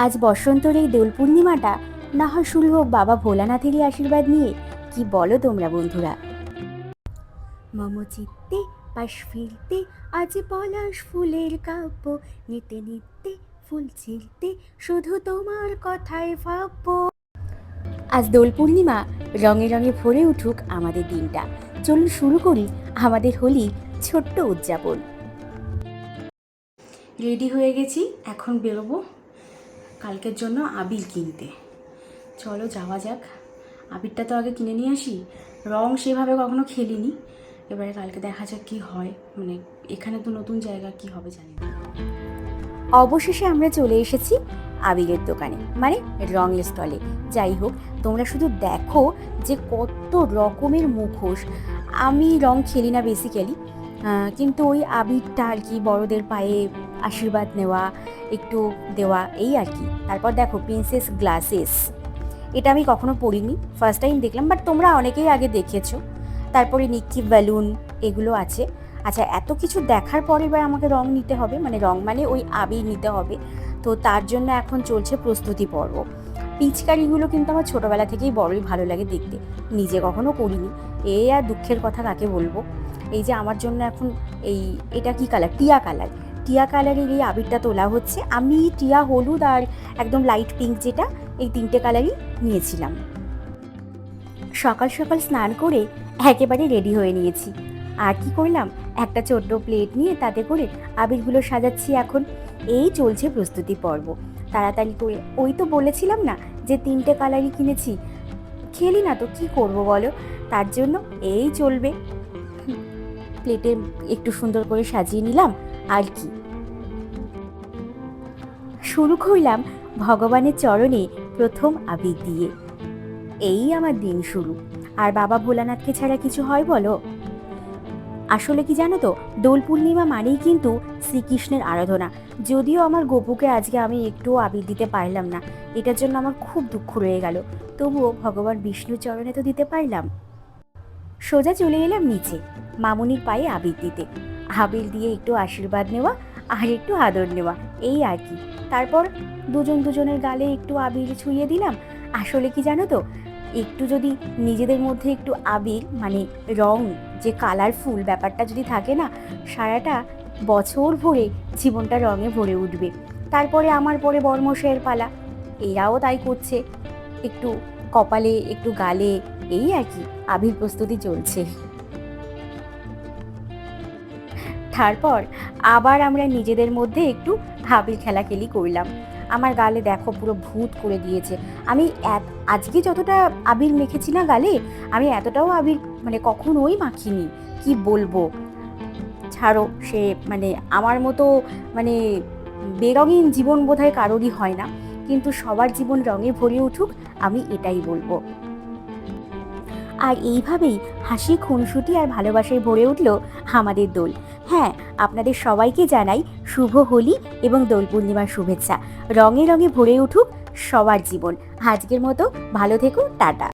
আজ বসন্তর এই দোল পূর্ণিমাটা না হয় শুরু হোক বাবা ভোলানাথেরই আশীর্বাদ নিয়ে। কি বলো তোমরা বন্ধুরা? মম চিত্তে পাশ ফিরতে আজ পলাশ ফুলের কাব্য, নিতে নিতে ফুল ছিঁড়তে শুধু তোমার কথায় ভাবব। আজ দোল পূর্ণিমা, রঙে রঙে ভরে উঠুক আমাদের দিনটা। চলুন শুরু করি আমাদের হোলির ছোট্ট উদযাপন। রেডি হয়ে গেছি, এখন বেরোবো কালকের জন্য আবির কিনতে। চলো যাওয়া যাক। আবিরটা তো আগে কিনে নিয়ে আসি, রং সেভাবে কখনো খেলিনি, এবারে কালকে দেখা যাক কি হয়। মানে এখানে তো নতুন জায়গা, কি হবে জানি না। অবশেষে আমরা চলে এসেছি আবিরের দোকানে, মানে রঙের স্টলে। যাই হোক, তোমরা শুধু দেখো যে কত রকমের মুখোশ। আমি রং খেলি না বেসিক্যালি, কিন্তু ওই আবিরটা আর কি বড়দের পায়ে আশীর্বাদ নেওয়া, একটু দেওয়া, এই আর কি। তারপর দেখো প্রিন্সেস গ্লাসেস, এটা আমি কখনো পড়িনি, ফার্স্ট টাইম দেখলাম, বাট তোমরা অনেকেই আগে দেখেছো। তারপরে নিক্কি বেলুন, এগুলো আছে। আচ্ছা, এত কিছু দেখার পর এবার আমাকে রং নিতে হবে, মানে রং মানে ওই আবির নিতে হবে। তো তার জন্য এখন চলছে প্রস্তুতি পর্ব। পিচকারিগুলো কিন্তু আমার ছোটোবেলা থেকেই বড়ই ভালো লাগে দেখতে, নিজে কখনো করিনি। আর দুঃখের কথা কাকে বলবো। এই যে আমার জন্য এখন এটা কি কালার, টিয়া কালার, টিয়া কালারের এই আবিরটা তোলা হচ্ছে। আমি টিয়া, হলুদ আর একদম লাইট পিঙ্ক, যেটা, এই তিনটে কালারই নিয়েছিলাম। সকাল সকাল স্নান করে একেবারে রেডি হয়ে নিয়েছি। আর কি করলাম, একটা ছোট্ট প্লেট নিয়ে তাতে করে আবিরগুলো সাজাচ্ছি এখন। এই চলছে প্রস্তুতি পর্ব তাড়াতাড়ি করে। ওই তো বলেছিলাম না যে তিনটে কালারই কিনেছি, খেলি না তো কি করব বলো, তার জন্য এই চলবে। প্লেটে একটু সুন্দর করে সাজিয়ে নিলাম আর কি। শুরু করলাম ভগবানের চরণে প্রথম আবির দিয়ে। এই আমার দিন শুরু। আর বাবা ভোলানাথকে ছাড়া কিছু হয় বলো? আসলে কি জানো তো, দোল পূর্ণিমা মানেই কিন্তু শ্রীকৃষ্ণের আরাধনা। যদিও আমার গপুকে আজকে আমি একটুও আবির দিতে পারলাম না, এটার জন্য আমার খুব দুঃখ রয়ে গেল। তবুও ভগবান বিষ্ণুর চরণে তো দিতে পারলাম। সোজা চলে এলাম নিচে মামুনির পায়ে আবির দিতে। আবির দিয়ে একটু আশীর্বাদ নেওয়া আর একটু আদর নেওয়া, এই আর কি। তারপর দুজন দুজনের গালে একটু আবির ছুঁয়ে দিলাম। আসলে কি জানো তো, একটু যদি নিজেদের মধ্যে একটু আবির, মানে রং, যে কালারফুল ব্যাপারটা যদি থাকে না, সারাটা বছর ভরে জীবনটা রঙে ভরে উঠবে। তারপরে আমার পরে বর্মশাইয়ের পালা, এরাও তাই করছে, একটু কপালে একটু গালে, এই আর কি আবির প্রস্তুতি চলছে। তারপর আবার আমরা নিজেদের মধ্যে একটু আবির খেলাখেলি করলাম। আমার গালে দেখো পুরো ভূত করে দিয়েছে। আমি আজকে যতটা আবির মেখেছি না গালে, আমি এতটাও আবির মানে কখনোই মাখিনি, কি বলবো। ছাড়ো, সে মানে আমার মতো মানে বেরঙিন জীবন বোধহয় কারোরই হয় না, কিন্তু সবার জীবন রঙে ভরে উঠুক, আমি এটাই বলবো। আর এইভাবেই হাসি, খুনসুটি আর ভালোবাসায় ভরে উঠল আমাদের দোল। হ্যাঁ, আপনাদের সবাইকে জানাই শুভ হোলি এবং দোল পূর্ণিমার শুভেচ্ছা। রঙে রঙে ভরে উঠুক সবার জীবন। আজকের মতো ভালো থেকো, টাটা।